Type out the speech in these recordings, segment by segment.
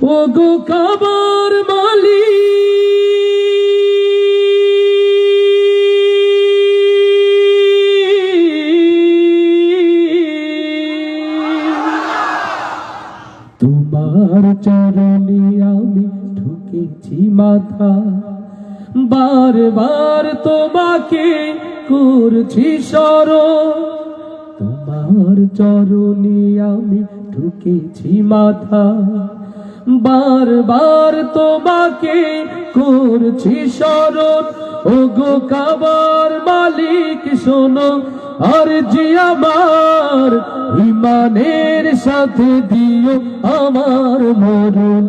ও গো কাবার মালিক তোমার চরণে আমি ঠুকেছি মাথা, বারবার তোমাকে করছি স্মরণ। তোমার চরণে আমি ঠুকেছি মাথা, বারবার তোমাকে করছি স্মরণ। ও গো কাবার মালিক শোনো আরজি আমার, ইমানের সাথে দিও আমার মরণ।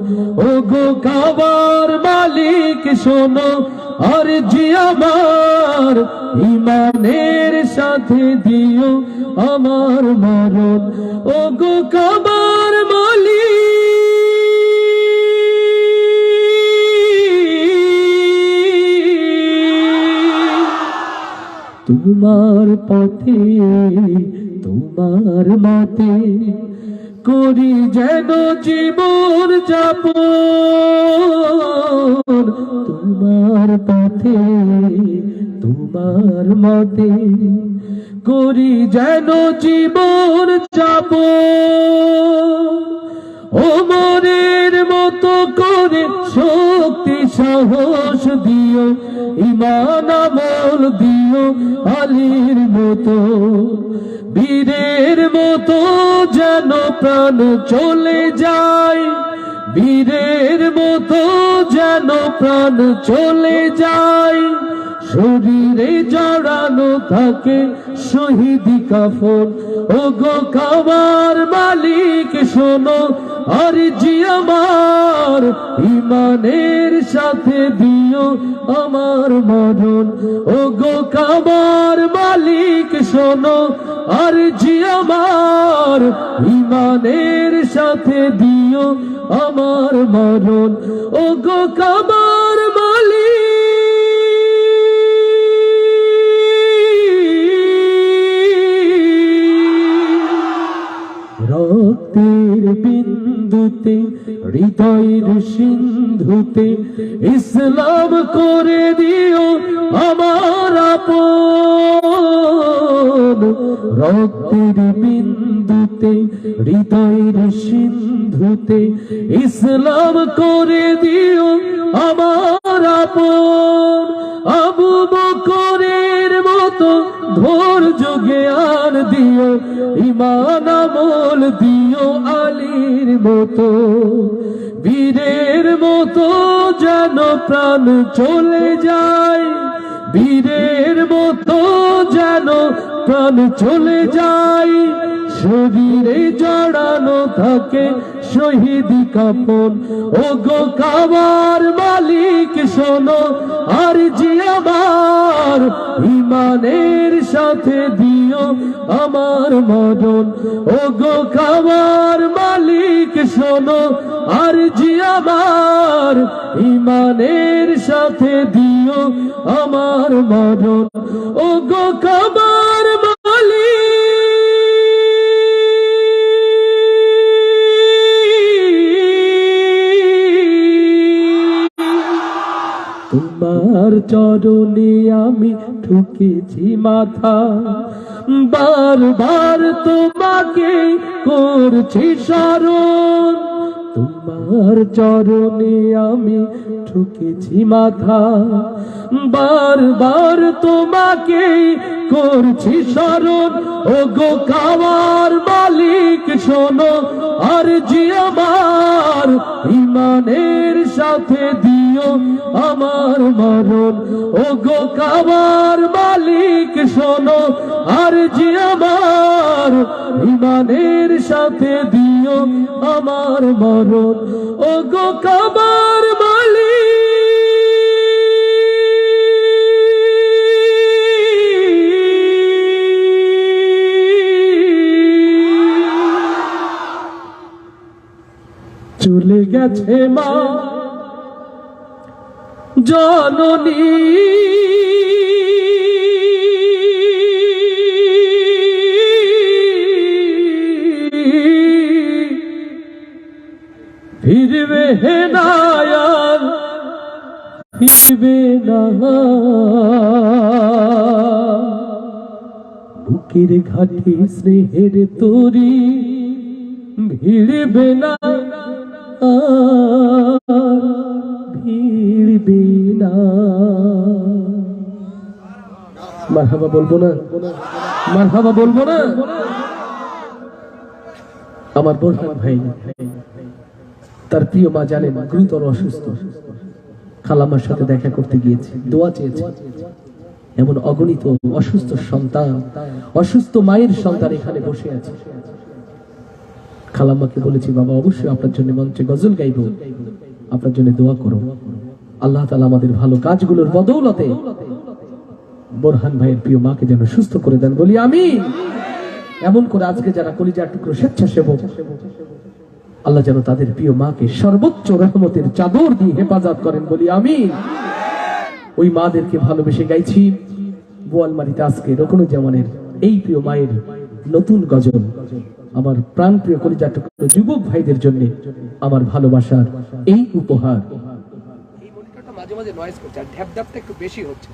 ও গো কাবার মালিক শোনো আরজি আমার, ইমানের সাথে দিও আমার মরণ। ও গো কাবার মালিক তোমার পথে তোমার মতে করি যেন জীবন যাপন। তোমার পথে তোমার মতে করি যেন জীবন যাপন। ওমরের মতো করে শক্তি সাহস দিও, ঈমান আমল দিও আলীর মতো। বীরের মতো যেন প্রাণ চলে যায়, বীরের মতো যেন প্রাণ চলে যায়। শরীরে জড়ানো থাকে শহীদি কাফন। ও গো কাবার মালিক শোনো আরজি আমার, ইমানের সাথে দিও আমার মরণ। ও গো কাবার মালিক শোনো আরজি আমার, ইমানের সাথে দিও আমার মরণ। ও গো কাবার মালিক রক্তের বিন্দুতে হৃদয়ের সিন্ধুতে ইসলাম করে দিও আমার আপন। রক্তের বিন্দুতে হৃদয়ের সিন্ধুতে ইসলাম করে দিও আমার আপন। আবু বকরের মতো ধৈর্য জ্ঞান দিও, ঈমান আমল দিও আলীর মতো। বীরের মতো যেন প্রাণ চলে যায়, বীরের মতো যেন প্রাণ চলে যায়। শরীরে জড়ানো থাকে শহীদি কাফন। ও গো কাবার মালিক শোনো আরজি আমার, ইমানের সাথে দিও আমার মরণ। ও গো কাবার মালিক শোনো আরজি আমার, ইমানের সাথে দিও আমার মরণ। ও গো কাবার মালিক তোমার চরণে আমি ঠুকেছি মাথা, বারবার তোমাকে করছি স্মরণ। তোমার চরণে আমি ঠুকেছি মাথা, বারবার তোমাকে করছি স্মরণ। ও গো কাবার মালিক শোনো আরজি আমার, ইমানের সাথে দিও আমার মরণ। ও গো কাবার মালিক শোনো আরজি আমার, ইমানের সাথে দিও আমার মরণ। ও গো কাবার মালিক চলে গেছে মা জননী, ফিরবে না আর ফিরবে না, বুকের ঘাটে স্নেহের তরি ভিড়বে না আর ভিড়বে না। মারহাবা বলবো না, মারহাবা বলবো না। আমার বোরহান ভাই, তার প্রিয় মা জানেন গুরুতর অসুস্থ, খালাম্মার সাথে দেখা করতে গিয়েছে, দোয়া চেয়েছে। এমন অগণিত অসুস্থ সন্তান, অসুস্থ মায়ের সন্তান এখানে বসে আছে। খালাম্মাকে বলেছি, বাবা অবশ্যই আপনার জন্য মঞ্চে গজল গাইব, আপনার জন্য দোয়া করো। আল্লাহ তাআলা আমাদের ভালো কাজগুলোর বদৌলতে বোরহান ভাইয়ের প্রিয় মাকে যেন সুস্থ করে দেন, বলি আমিন। এমন করে আজকে যারা কলিজার টুকরো স্বেচ্ছাসেবক, আল্লাহ যেন তাদের প্রিয় মাকে সর্বোচ্চ রহমতের চাদর দিয়ে হেফাজত করেন, বলি আমিন। ওই মাদেরকে ভালোবেসে গাইছি বোয়ালমারিতে আজকে রকনুজ্জামানের এই প্রিয় মায়ের নতুন গজল। আমার প্রাণ প্রিয় কলিজার টুকরো যুবক ভাইদের জন্য আমার ভালোবাসার এই উপহার। এই মনিটরটা মাঝে মাঝে নয়েজ করছে, আর ঢ্যাপ ঢ্যাপটা একটু বেশি হচ্ছে,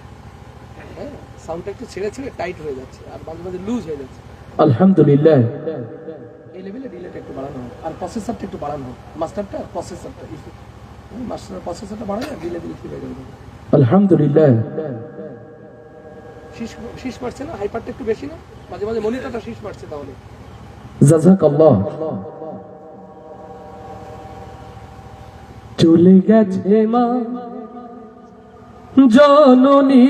হ্যাঁ সাউন্ডটা একটু ছেড়ে ছেড়ে টাইট হয়ে যাচ্ছে, আর মাঝে মাঝে লুজ হয়ে যাচ্ছে। আলহামদুলিল্লাহ, এই লেভেলে ডিলেটা একটু বাড়ানো হোক, আর প্রসেসরটা একটু বাড়ানো হোক, মাস্টারটা প্রসেসরটা মাস্টার প্রসেসরটা বাড়ালে ডিলে দিলে ঠিক হয়ে যাবে। আলহামদুলিল্লাহ, শীষ মারছে না, হাইপারটা একটু বেশি না, মাঝে মাঝে মনিটরটা শীষ মারছে। তাহলে জাযাকাল্লাহ। চলে গেছে মা জননী,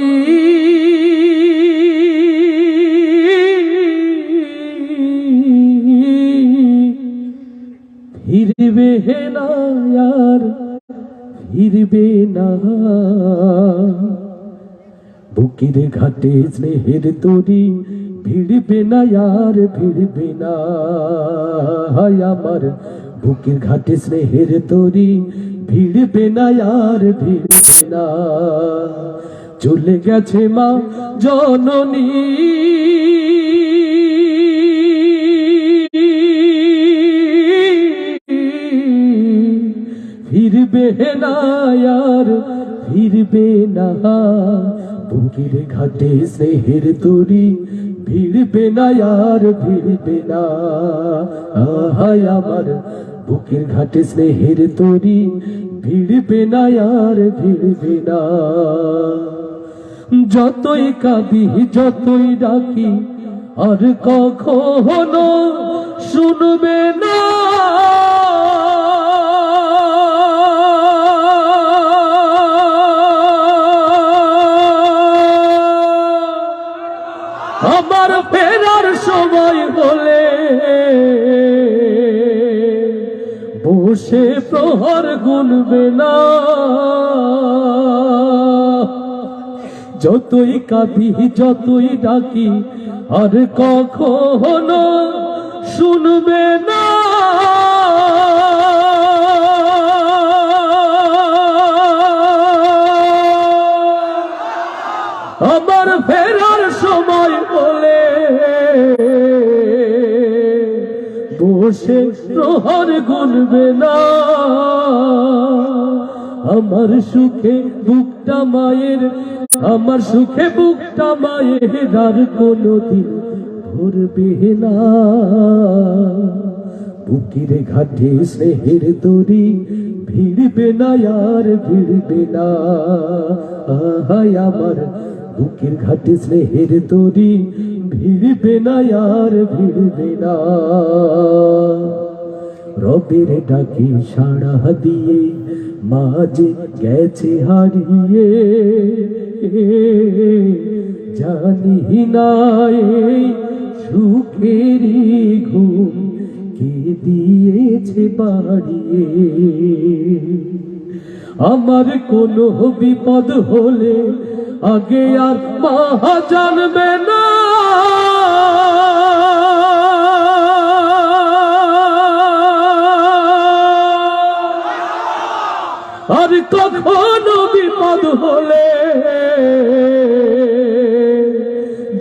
ফিরবে না আর ফিরবে না, বুকের ঘাটে স্নেহের তরি ভিড়বে না আর ভিড়বে না। হায় আমার বুকের ঘাটে স্নেহের তরি ভিড়বে না আর ভিড়বে না। চলে গেছে মা জননী, ফিরবে না আর ফিরবে না, বুকের ঘাটে স্নেহের তরি ভিড়বে না আর ভিড়বে না। হায় আমার বুকের ঘাটে স্নেহের তরি ভিড়বে না আর ভিড়বে না। যতই কাঁদি যতই ডাকি আর কখনো শুনবে না, আমার ফেরার সময় হলে বসে প্রহর গুনবে না। যতই কাঁদি যতই ডাকি আর কখনো শুনবে না, আমার ফেরার সময় বলে বসে প্রহর গুনবে না। আমার সুখে বুকটা মায়ের, আমার সুখে বুকটা মায়ের আর কোনদিন ভরবে না। বুকের ঘাটে স্নেহের তরি ভিড়বে না আর ভিড়বে না। হায় আমার বুকের ঘাটে স্নেহের তরি ভিড়বে না আর ভিড়বে না। রবের ডাকে সাড়া দিয়ে মাঝে গেছে হারিয়ে, জানি না এই সুখেরই ঘুম কে দিয়েছে বাড়িয়ে। আমার কোনো বিপদ হলে আগে আর মা জানবে না, আর কখনো বিপদ হলে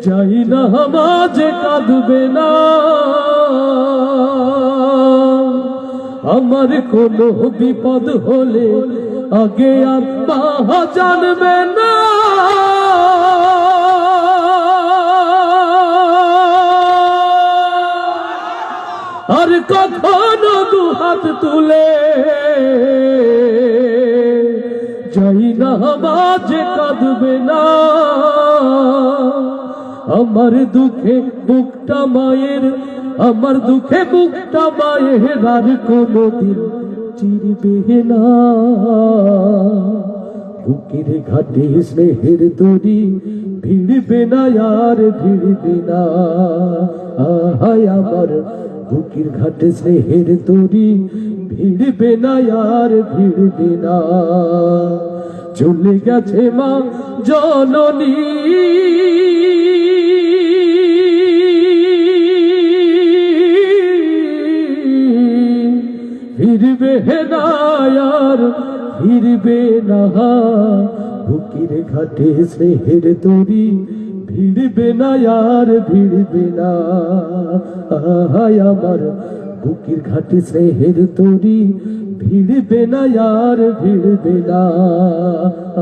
যাই না মাঝে কাঁদবে না। আমার কোনো বিপদ হলে আগে আর মা জানবে না। আর কখনো দুহাত তুলে যাই না মাঝে কাঁদবে না। আমার দুঃখে বুকটা মায়ের, আমার দুঃখে বুকটা মায়ের আর কোনোদিন চিরবে না। বুকের ঘাটে স্নেহের তরি ভিড়বে না আর ভিড়বে না। আহায় আমার বুকের ঘাটে স্নেহের তরি ভিড়বে না আর ভিড়বে না। চলে গেছে মা জননী ফিরবে না আর ফিরবে না। বুকের ঘাটে স্নেহের তরি ভিড়বে না আর ভিড়বে না। আহায় আমার বুকের ঘাটে স্নেহের তরি ভিড়বে না আর ভিড়বে না।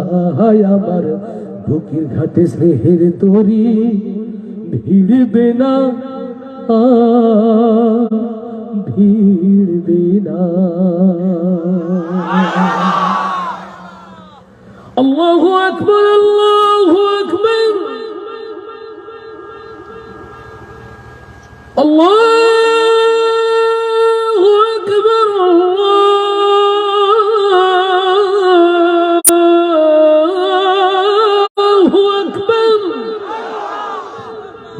আহায় আমার বুকের ঘাটে স্নেহের তরি ভিড়বে না ভিড়বে না। আল্লাহু আকবার, আল্লাহু আকবার, আল্লাহু আকবার, আল্লাহু আকবার।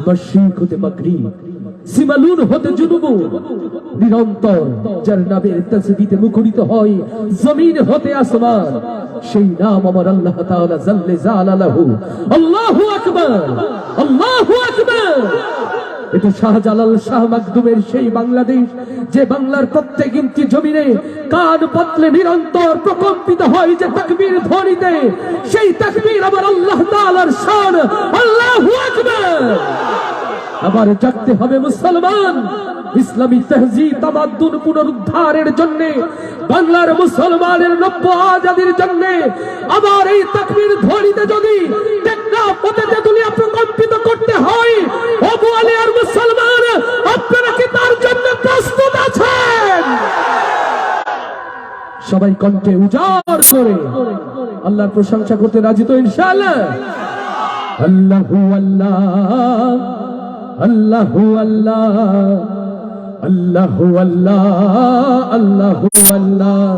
মশরিক হতে মাগরিব, সিমালুন হতে জুনুব, নিরন্তর যার নামের তাসবিতে মুখরিত হয় জমিন হতে আসমান, সেই নাম আমার আল্লাহ তাআলা জাল্লে জালালাহু। আল্লাহু আকবার, আল্লাহু আকবার। এটা শাহজালাল শাহ মাকদুমের সেই বাংলাদেশ, যে বাংলার প্রত্যেক ইঞ্চি জমিনে কান পাতলে নিরন্তর প্রকম্পিত হয় যে তাকবীর ধ্বনিতে, সেই তাকবীর আমার আল্লাহ তাআলার শান। আল্লাহু আকবার। আবার জাগতে হবে মুসলমান, ইসলামী তাহজিব তামাদ্দুন পুনরুদ্ধারের জন্য, বাংলার মুসলমানের নব্য আজাদির জন্য। আবার এই তাকবীর ধ্বনিতে যদি টেকনাফ পথে তেতুলিয়া প্রকম্পিত করতে হয়, আবু আলী আর মুসলমান, আপনারা কি তার জন্য প্রস্তুত আছেন? সবাই কণ্ঠে উজাড় করে আল্লাহর প্রশংসা করতে রাজি তো ইনশাআল্লাহ? আল্লাহু আল্লাহ, আল্লাহু আল্লাহ, আল্লাহু আল্লাহ, আল্লাহু আল্লাহ।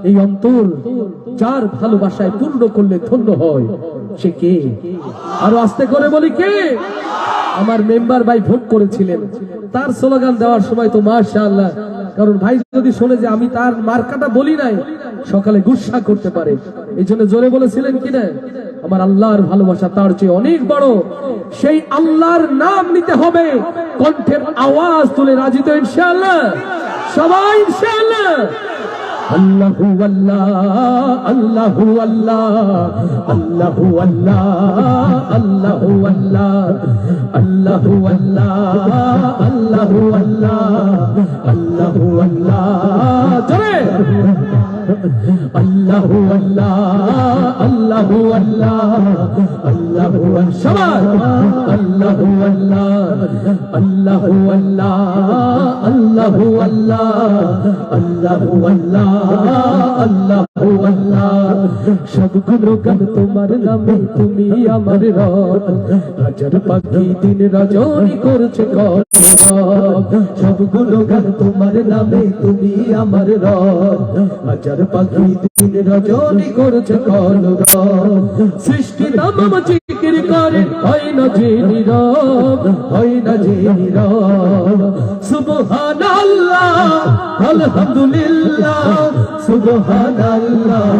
এই অন্তর যার ভালোবাসায় পূর্ণ করলে ধন্য হয়, সে কে? আরো আস্তে করে বলি, কে? আমার মেম্বার ভাই ভোট করেছিলেন, তার স্লোগান দেওয়ার সময় তো মাশাআল্লাহ, কারণ ভাই যদি শোনে যে আমি তার মার্কাটা বলি নাই, সকালে গুসা করতে পারে, এই জন্য জোরে বলেছিলেন কিনা? আমার আল্লাহর ভালোবাসা তার চেয়ে অনেক বড়। সেই আল্লাহর নাম নিতে হবে, কণ্ঠের আওয়াজ তুলে রাজি তো ইনশাআল্লাহ? সবাই ইনশাআল্লাহ? আল্লাহু আল্লাহ, আল্লাহু আল্লাহ, আল্লাহু আল্লাহ, আল্লাহু আল্লাহ, আল্লাহু আল্লাহ, আল্লাহু আল্লাহ, আল্লাহু আল্লাহ। জোরে আল্লাহু আল্লাহ, আল্লাহু আল্লাহ, আল্লাহু আল্লাহ। সবাই আল্লাহু আল্লাহ, আল্লাহু আল্লাহ, আল্লাহু আল্লাহ, আল্লাহু আল্লাহ, আল্লাহু আল্লাহ। সবগুলো গান তোমার নামে, তুমি আমার রব, হাজার পাখি দিন রজনী করছে কলরব। সবগুলো গান তোমার নামে, তুমি আমার রব, হাজার পাখি দিন রজনী করছে কলরব। সৃষ্টি নাম জিকির করে, হয় না যে নীরব, হয় না যে নীরব। সুবহানাল্লাহ, আলহামদুলিল্লাহ, সুবহানাল্লাহ,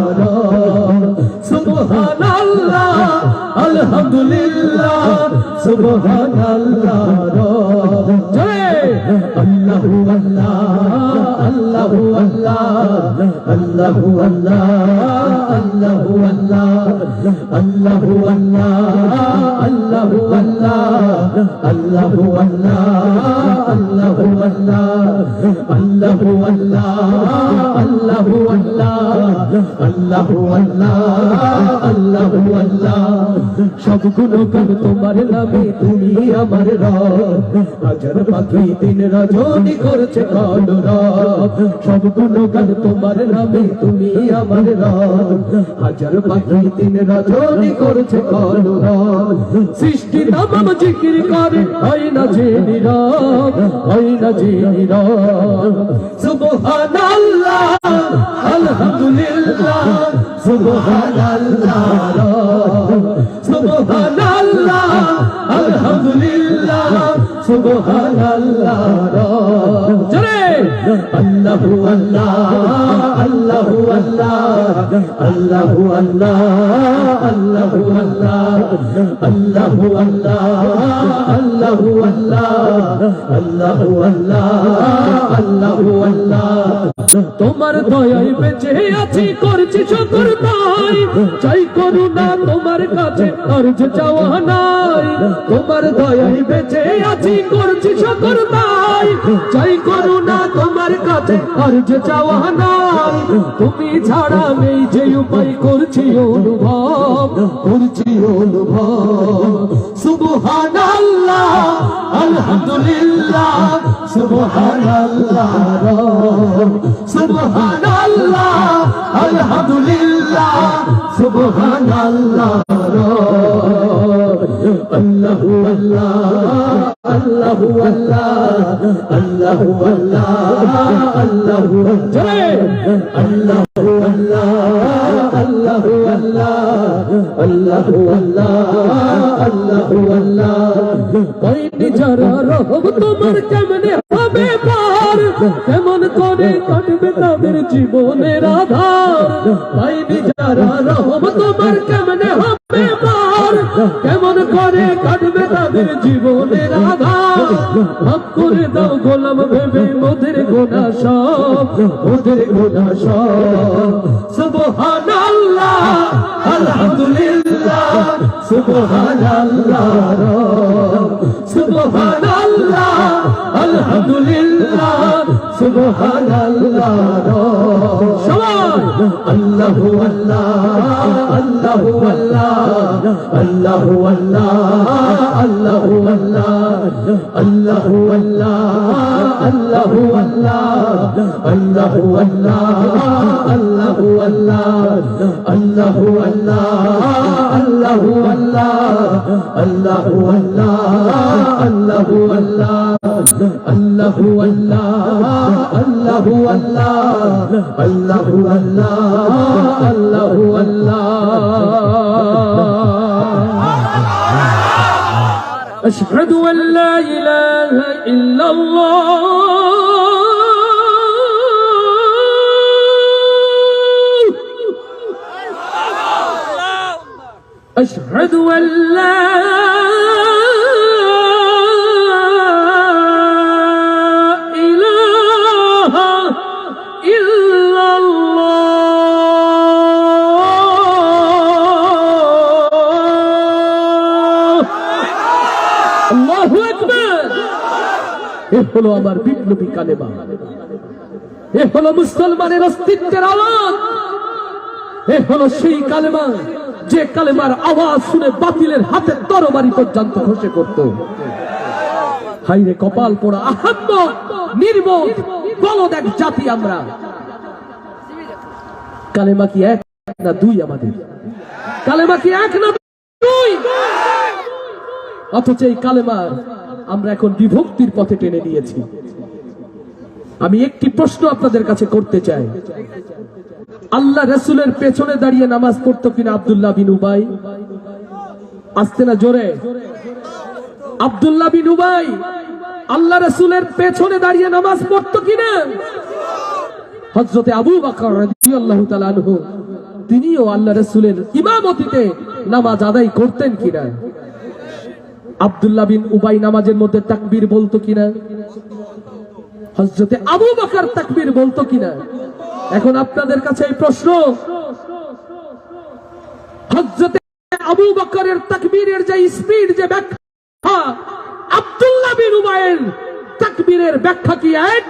সুবহানাল্লাহ, আলহামদুলিল্লাহ, সুবহানাল্লাহ। জয় আল্লাহু আল্লাহ, আল্লাহু আল্লাহ আল্লাহু আল্লাহ আল্লাহু আল্লাহ আল্লাহু আল্লাহ আল্লাহু আল্লাহ আল্লাহু আল্লাহ আল্লাহু আল্লাহ আল্লাহু আল্লাহ আল্লাহু আল্লাহ আল্লাহু আল্লাহ আল্লাহু আল্লাহ সব গুণগান তোমার নামে তুমি আমার রব হাজার পাখি দিন রজনী করছে কলরব সব গুণগান তোমার নামে তুমি আমার রব হাজার পাখি দিন রজনী করছে কলরব সৃষ্টি নাম জিকির করে হয় না যে নীরব হয় না যে নীরব সুবহানাল্লাহ আলহামদুলিল্লাহ সুবহানাল্লাহ সুবহানাল্লাহ আলহামদুলিল্লাহ সুবহানাল্লাহ জোরে আল্লাহু আল্লাহ আল্লাহু আল্লাহ আল্লাহু আল্লাহ আল্লাহু আল্লাহ আল্লাহু আল্লাহ আল্লাহু আল্লাহ আল্লাহু আল্লাহ আল্লাহু আল্লাহ তোমার দয়ায় বেঁচে আছি করছি শুকর তাই চাই করুণা তোমার কাছে আর যে চাওয়া নাই তোমার দয়ায় বেঁচে আছি করছি শুকর তাই চাই করুণা তোমার কাছে আর যে চাওয়া নাই তুমি ছাড়া নেই যে উপায় করছি অনুভব সুবহানাল্লাহ আলহামদুলিল্লাহ সুবহানাল্লাহ সুবহানাল্লাহ আলহামদুলিল্লাহ সুবহানাল্লাহ আল্লাহু আল্লাহ আল্লাহু আল্লাহ আল্লাহু আল্লাহ আল্লাহু আল্লাহু আল্লাহ আল্লাহু আল্লাহ আল্লাহু আল্লাহ আল্লাহু আল্লাহ কয়নি যারা রহম তোমার কেমনে হবে পার কেমন করে কাটবে তাদের জীবনের আধার কয়নি যারা রহম তোমার কেমনে হবে পার কেমন করে কাটবে তাদের জীবনের আধার মাফ করে দাও গোলাম ভেবে মোদের গোনা সব সুবহানাল্লাহ আলহামদুলিল্লাহ সুবহানাল্লাহ সুবহানাল্লাহ আলহামদুলিল্লাহ সুবহানাল্লাহ সবাই আল্লাহু আল্লাহ আল্লাহু আল্লাহ আল্লাহু আল্লাহ আল্লাহু আল্লাহ আল্লাহু আল্লাহ আল্লাহু আল্লাহ আল্লাহু আল্লাহ আল্লাহু আল্লাহ আল্লাহু আল্লাহ আল্লাহু আল্লাহ আল্লাহু আল্লাহ আল্লাহু আল্লাহ আল্লাহু আল্লাহ আল্লাহু আল্লাহ আল্লাহু আল্লাহ আল্লাহু আল্লাহ আশহাদু আল্লা ইলাহা ইল্লাল্লাহ أشهد أن لا إله إلا الله الله أكبر এ হলো আমার বিপ্লবী কালেমা এ হলো মুসলমানের অস্তিত্বের আওয়াজ এ হলো সেই কালেমা যে কালেমার আওয়াজ শুনে বাতিলের হাতে তরবারি পর্যন্ত খসে পড়ত হাইরে কপাল পোড়া আহাম্মক নির্বোধ বলদ এক জাতি আমরা কালেমা কি এক না দুই আমাদের কালেমা কি এক না দুই অথচ এই কালেমার আমরা এখন বিভক্তির পথে টেনে নিয়েছি আমি একটি প্রশ্ন আপনাদের কাছে করতে চাই আল্লাহ রাসূলের পেছনে দাঁড়িয়ে নামাজ পড়তো কিনা আব্দুল্লাহ বিন উবাই আসতে না জোরে আব্দুল্লাহ বিন উবাই আল্লাহ রাসূলের পেছনে দাঁড়িয়ে নামাজ পড়তো কিনা হযরতে আবু বকর রাদিয়াল্লাহু তাআলা আনহু তিনিও আল্লাহ রাসূলের ইমামতিতে নামাজ আদায় করতেন কিনা আব্দুল্লাহ বিন উবাই নামাজের মধ্যে তাকবীর বলতো কিনা হযরতে আবু বকর তাকবীর বলতো কিনা? এখন আপনাদের কাছে এই প্রশ্ন, হযরতে আবু বকরের তাকবীরের যে স্পিড, যে ব্যাখ্যা, আব্দুল্লাহ বিন উবাইয়ের তাকবীরের ব্যাখ্যা কি এক?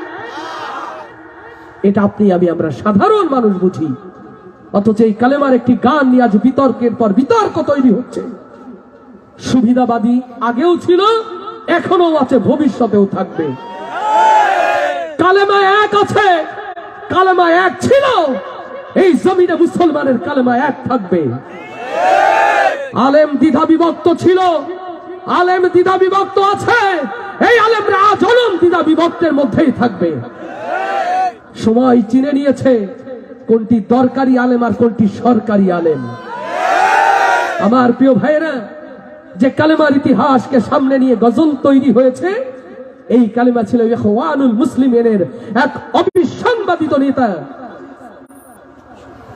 এটা আপনি আমি আমরা সাধারণ মানুষ বুঝি, অথচ এই কালেমার একটি গান নিয়ে আজ বিতর্কের পর বিতর্ক তৈরি হচ্ছে। সুবিধাবাদী আগেও ছিল, এখনো আছে, ভবিষ্যতেও থাকবে। কালেমা এক আছে, কালেমা এক ছিল, এই জমিনে মুসলমানের কালেমা এক থাকবে। আলেম দ্বিধা বিভক্ত ছিল, আলেম দ্বিধা বিভক্ত আছে, এই আলেমরা আজলম দ্বিধা বিভক্তের মধ্যেই থাকবে। সময় চিনে নিয়েছে কোনটি দরকারি আলেম আর কোনটি সরকারি আলেম। আমার প্রিয় ভাইয়েরা, যে কালেমার ইতিহাসকে সামনে নিয়ে গজল তৈরি হয়েছে, এই কালেমা ছিল ইখওয়ানুল মুসলিমিনের এক অবিসংবাদিত নেতা,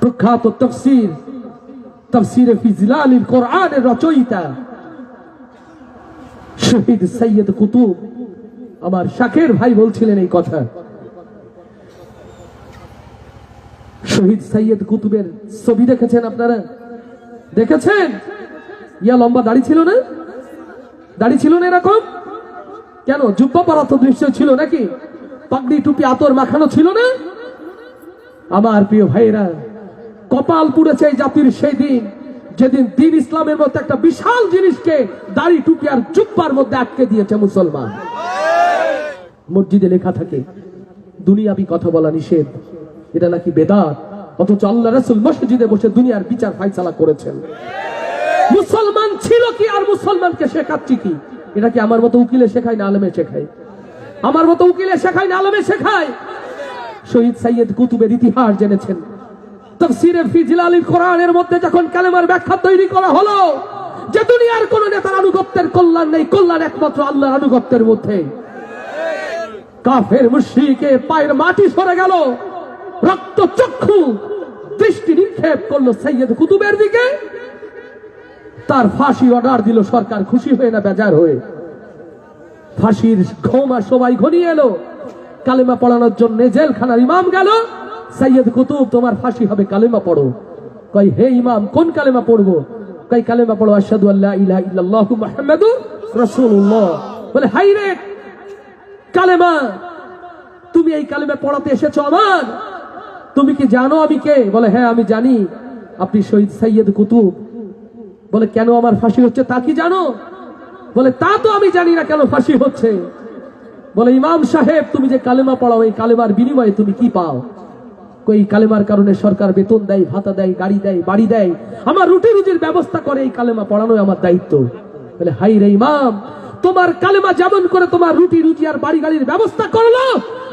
প্রখ্যাত তাফসীরে ফি জিলালিল কোরআনের রচয়িতা শহীদ সৈয়দ কুতুব। আমার শাকের ভাই বলছিলেন এই কথা। শহীদ সৈয়দ কুতুবের ছবি দেখেছেন আপনারা? দেখেছেন? ইয়া লম্বা দাড়ি ছিল না? দাড়ি ছিল না এরকম? কেন? জুব্বা পরা তো নিশ্চয় ছিল নাকি? পাগড়ি টুপি আতর মাখানো ছিল না? আমার প্রিয় ভাইরা, কপাল পুড়েছে এই জাতির সেই দিন যেদিন দিন ইসলামের মধ্যে একটা বিশাল জিনিসকে দাড়ি টুপি আর জুব্বার মধ্যে আটকে দিয়েছে মুসলমান। মসজিদে লেখা থাকে দুনিয়াবি কথা বলা নিষেধ, এটা নাকি বেদাত, অথচ আল্লাহ রাসূল মসজিদে বসে দুনিয়ার বিচার ফায়সালা করেছেন। মুসলমান ছিল কি আর মুসলমানকে শেখাচ্ছি কি? এটা কি আমার মতো উকিলে শেখায় না আলেমে শেখায়? আমার মতো উকিলে শেখায় না আলেমে শেখায়? শহীদ সৈয়দ কুতুবের ইতিহাস জেনেছেন। তাফসীরে ফি জিলালিল কোরআনের মধ্যে যখন কালেমার ব্যাখ্যা তৈরি করা হলো যে দুনিয়ার কোন নেতার আনুগত্যের কল্যাণ নেই, কল্যাণ একমাত্র আল্লাহর আনুগত্যের মধ্যে, কাফের মুশরিকের পায়ের মাটি সরে গেল, রক্ত চক্ষু দৃষ্টি নিক্ষেপ করলো সৈয়দ কুতুবের দিকে, তার ফাঁসির অর্ডার দিল সরকার, খুশি হয়ে না বেজার হয়ে। ফাঁসির ঘোমা সবাই ঘনিয়ে এলো, কালেমা পড়ানোর জন্য জেলখানার ইমাম গেল, সৈয়দ কুতুব তোমার ফাঁসি হবে, কালেমা পড়ো। কই হে ইমাম কোন কালেমা পড়বো? কই কালেমা পড়ো আশহাদু আল্লা ইলাহা ইল্লাল্লাহু মুহাম্মাদুর রাসূলুল্লাহ। বলে হাই রে কালেমা, তুমি এই কালেমা পড়াতে এসেছো আমার? তুমি কি জানো আমি কে? বলে হ্যাঁ আমি জানি, আপনি শহীদ সৈয়দ কুতুব। বলে কেন আমার ফাঁসি হচ্ছে তা কি জানো? বলে তা তো আমি জানি না কেন ফাঁসি হচ্ছে। বলে ইমাম সাহেব তুমি যে কালেমা পড়াও, এই কালেমার বিনিময়ে তুমি কি পাও? কই কালেমার কারণে সরকার বেতন দেয়, ভাতা দেয়, গাড়ি দেয়, বাড়ি দেয়, আমার রুটি রুজির ব্যবস্থা করে, এই কালেমা পড়ানোই আমার দায়িত্ব। বলে হাই রে ইমাম, তোমার কালেমা যেমন করে তোমার রুটি রুজি আর বাড়ি গাড়ির ব্যবস্থা করলো,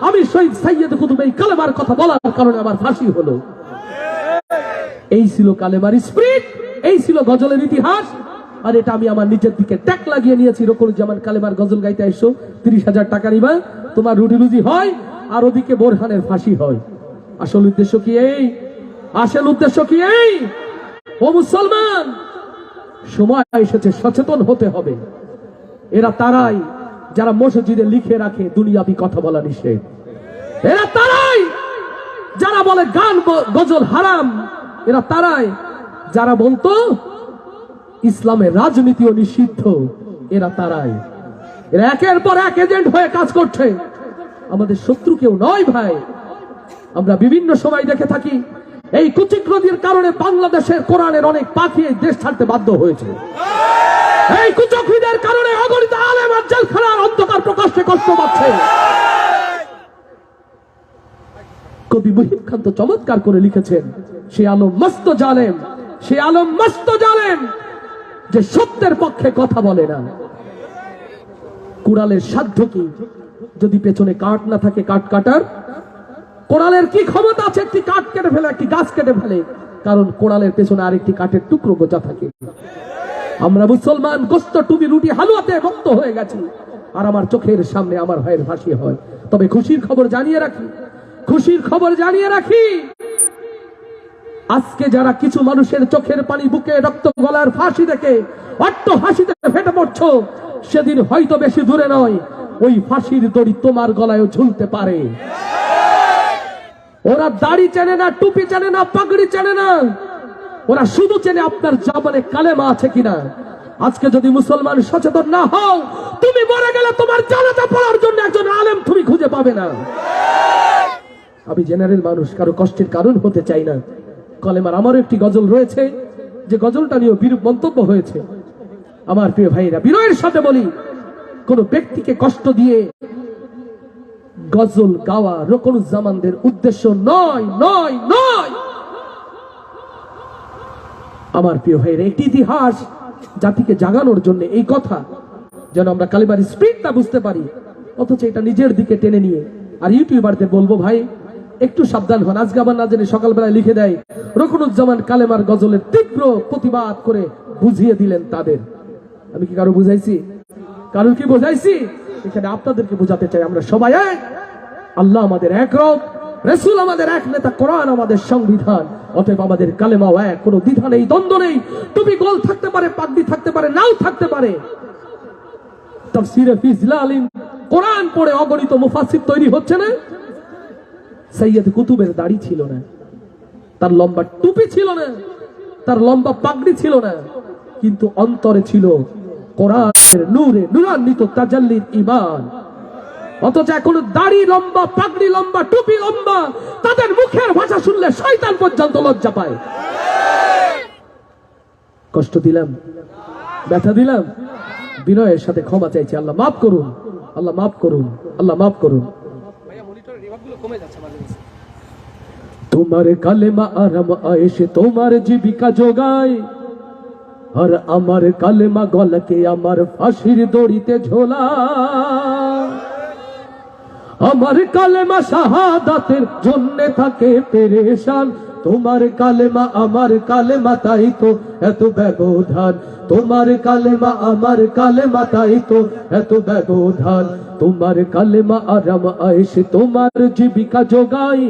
আমি শহীদ সৈয়দ কুতুব এই কালেমার কথা বলার কারণে আমার ফাঁসি হলো। এই ছিল কালেমার স্পিরিট, এই ছিল গজলের ইতিহাস। আর এটা আমি আমার নিজের দিকে ট্যাক লাগিয়ে নিয়েছি। রকুলুজ্জামান কালেমার গজল গাইতে এসো, 30,000 টাকা নিবা, তোমার রুটি রুজি হয়, আর ওদিকে বোরহানের ফাঁসি হয়। আসল উদ্দেশ্য কি এই? আসল উদ্দেশ্য কি এই? ও মুসলমান, সময় এসেছে সচেতন হতে হবে। এরা তারাই যারা মসজিদে লিখে রাখে দুনিয়াবি কথা বলা নিষেধ। এরা তারাই যারা বলে গান গজল হারাম। এরা তারাই যারা বলতো ইসলামের রাজনীতিও নিষিদ্ধ। এরা তারাই। এরা একের পর এক এজেন্ট হয়ে কাজ করছে। আমাদের শত্রু কেউ নয় ভাই। আমরা বিভিন্ন সময় দেখে থাকি এই কুচিক্রতির কারণে বাংলাদেশের কোরআনের অনেক পাখি এই দেশ ছাড়তে বাধ্য হয়েছে। এই কুচক্রীদের কারণে অগণিত আলেম আর জেলখানার অন্ধকার প্রকাশ্যে কষ্ট পাচ্ছে। কবি মুহিব খান তো চমৎকার করে লিখেছেন, সে আলম মস্ত জালেম, সে আলম মস্ত জালেম যে সত্যের পক্ষে কথা বলে না। কুড়ালের সাধ্য কি যদি পেছনে কাঠ না থাকে? কাঠ কাটার কোড়ালের কি ক্ষমতা আছে একটি কাঠ কেটে ফেলে, একটি গাছ কেটে ফেলে? কারণ কোড়ালের পেছনে আরেকটি কাঠের টুকরো গোছা থাকে। আমরা মুসলমান গোস্ত টুপি রুটি হালুয়াতে মুক্ত হয়ে গেছি, আর আমার চোখের সামনে আমার ভাইয়ের ফাঁসি হয়। তবে খুশির খবর জানিয়ে রাখি, খুশির খবর জানিয়ে রাখি, আজকে যারা কিছু মানুষের চোখের পানি বুকে রক্ত গলার ফাঁসি দেখে অট্ট হাসিতে ফেটে পড়ছো, সেদিন হয়তো বেশি দূরে নয়, ওই ফাঁসির দড়ি তোমার গলায়ও ঝুলতে পারে। ওরা দাড়ি চেনে না, টুপি চেনে না, পাগড়ি চেনে না, ওরা শুধু চেনে আপনার জবানে কালেমা আছে কিনা। আজকে যদি মুসলমান সচেতন না হও, তুমি মরে গেলে তোমার জানাজা পড়ার জন্য একজন আলেম তুমি খুঁজে পাবে না। আমি জেনারেল মানুষ, কারো কষ্টের কারণ হতে চাই না। কলেমার আমারও একটি গজল রয়েছে, যে গজলটা নিয়ে বিরূপ মন্তব্য হয়েছে। আমার প্রিয় ভাইরা, বিনয়ের সাথে বলি, কোন ব্যক্তিকে কষ্ট দিয়ে গজল গাওয়া রুকনুজ্জামানদের উদ্দেশ্য নয়, নয়, নয়। আমার প্রিয় ভাইরা, একটি ইতিহাস জাতিকে জাগানোর জন্য এই কথা, যেন আমরা কালেমার স্পিডটা বুঝতে পারি, অথচ এটা নিজের দিকে টেনে নিয়ে। আর ইউটিউবারদের বলবো, ভাই একটু সাবধান হন। আজকে আবার না জেনে সকালবেলায় লিখে দেয় রুকনুজ্জামান কালেমার গজলের তীব্র প্রতিবাদ করে বুঝিয়ে দিলেন তাদের। আমি কি কারো বুঝাইছি? কারো কি বুঝাইছি? এখানে আপনাদেরকে বোঝাতে চাই, আমরা সবাই এক, আল্লাহ আমাদের এক রব, রাসূল আমাদের এক, নেতা কোরআন আমাদের সংবিধান। অতএব আমাদের কালেমাও এক, কোনো দ্বিধা নেই, দ্বন্দ্ব নেই। টুপি গোল থাকতে পারে, পাগড়ি থাকতে পারে, নাও থাকতে পারে। তাফসীরে ফি জিলালিন কোরআন পড়ে অগণিত মুফাসসির তৈরি হচ্ছে না। সৈয়দ কুতুবের দাড়ি ছিল না, তার লম্বা টুপি ছিল না, তার লম্বা পাগড়ি ছিল না, কিন্তু অন্তরে ছিল কোরআনের নূরে নূরান্বিত তাজাল্লির ঈমান। অথচ এখন দাড়ি লম্বা, পাগড়ি লম্বা, টুপি লম্বা, তাদের মুখের ভাষা শুনলে শয়তান পর্যন্ত লজ্জা পায়। কষ্ট দিলাম, ব্যথা দিলাম, বিনয়ের সাথে ক্ষমা চাইছি। আল্লাহ মাফ করুন, আল্লাহ মাফ করুন, আল্লাহ মাফ করুন। তোমার কালেমা আরাম আয়েশে তোমার জীবিকা যোগায়, আর আমার কালেমা গলাকে আমার ফাঁসির দড়িতে ঝোলা। আমার কালেমা শাহাদাতের জন্য থাকে পেরেশান, তোমার কালেমা আমার কালেমা, তাই তো এত ব্যবধান। তোমার কালেমা আমার কালেমা, তাই তো এত ব্যবধান। তোমার কালেমা আরাম আয়েশে তোমার জীবিকা যোগায়,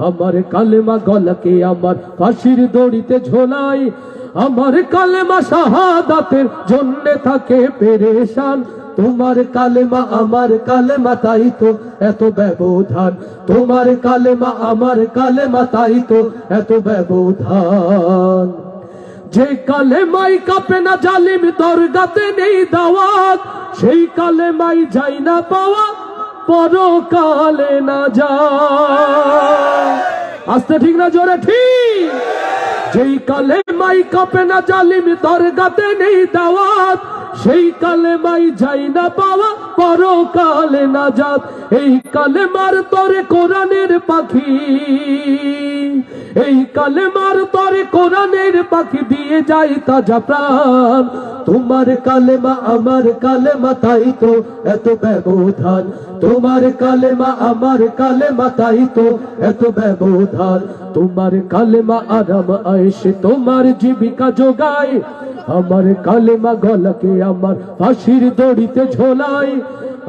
আমার কালেমা গলাকে আমার ফাঁসির দড়িতে ঝোলাই। আমার কালেমা শাহাদাতের জন্য থাকে পেরেশান, তোমার কালেমা আমার কালেমা, তাই তো এত ব্যবধান। তোমার কালেমা আমার কালেমা, তাই তো এত ব্যবধান। যে কালেমাই কাঁপে না জালিম দরগাতে নেই দাওয়াত, সেই কালেমাই যাই না পাওয়া পরকালে না যায়। আস্তে ঠিক না জোরে ঠিক? যেই কালেমাই কাঁপে না জালিম দরগাতে নেই দাওয়াত, সেই কালেমাই যাই না পাওয়া পরকালে না যাত। এই কালেমার তরে কোরআনের পাখি, এই কালেমার তরে কোরআনের পাখি দিয়ে যায় তাজা প্রাণ। তোমার কালেমা আমার কালেমা, তাই তো এত ব্যবধান। তোমার কালেমা আমার কালেমা, তাই তো এত ব্যবধান। তোমার কালেমা আরাম আয়েশে তোমার জীবিকা যোগায়, আমার কালেমা গলাকে আমার ফাঁসির দড়িতে ঝোলাই।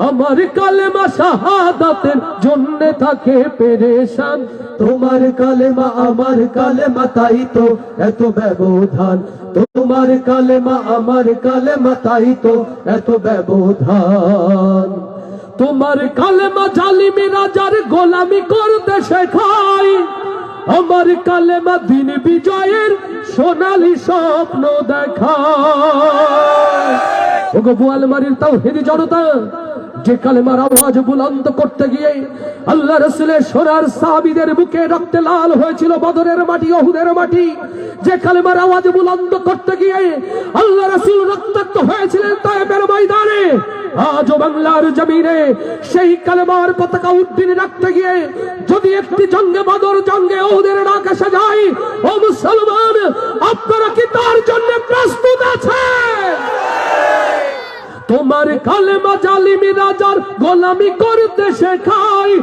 আমার কালেমা শাহাদাতের জন্য থাকে পেরেশান, তোমার কালেমা আমার কালেমা, তাই তো এত ব্যবধান। তোমার কালেমা আমার কালেমা, তাই তো এত ব্যবধান। তোমার কালেমা জালিমি রাজার গোলামি করতে শেখায়, আমার কালেমা দিন বিজয়ের সোনালী স্বপ্ন দেখায়। ওগো বোয়ালমারীর তাওহীদি জনতা, যে কালেমার আওয়াজ বুলন্দ করতে গিয়ে আল্লাহ রাসূলের সোনার সাহাবীদের বুকে রক্তে লাল হয়েছিল বদরের মাটি, উহুদের মাটি। যে কালেমার আওয়াজ বুলন্দ করতে গিয়ে আল্লাহ রাসূল রক্তাক্ত হয়েছিলেন তায়েফের ময়দানে, আজও বাংলার জমিনে সেই কালেমার পতাকা উড্ডীন রাখতে গিয়ে যদি একটি জঙ্গে বদর, জঙ্গে উহুদের ডাক এসে যায়, ও মুসলমান, আপনারা কি তার জন্য প্রস্তুত আছেন? তোমার কালেমা জালিমি রাজার গোলামি করতে শেখায়,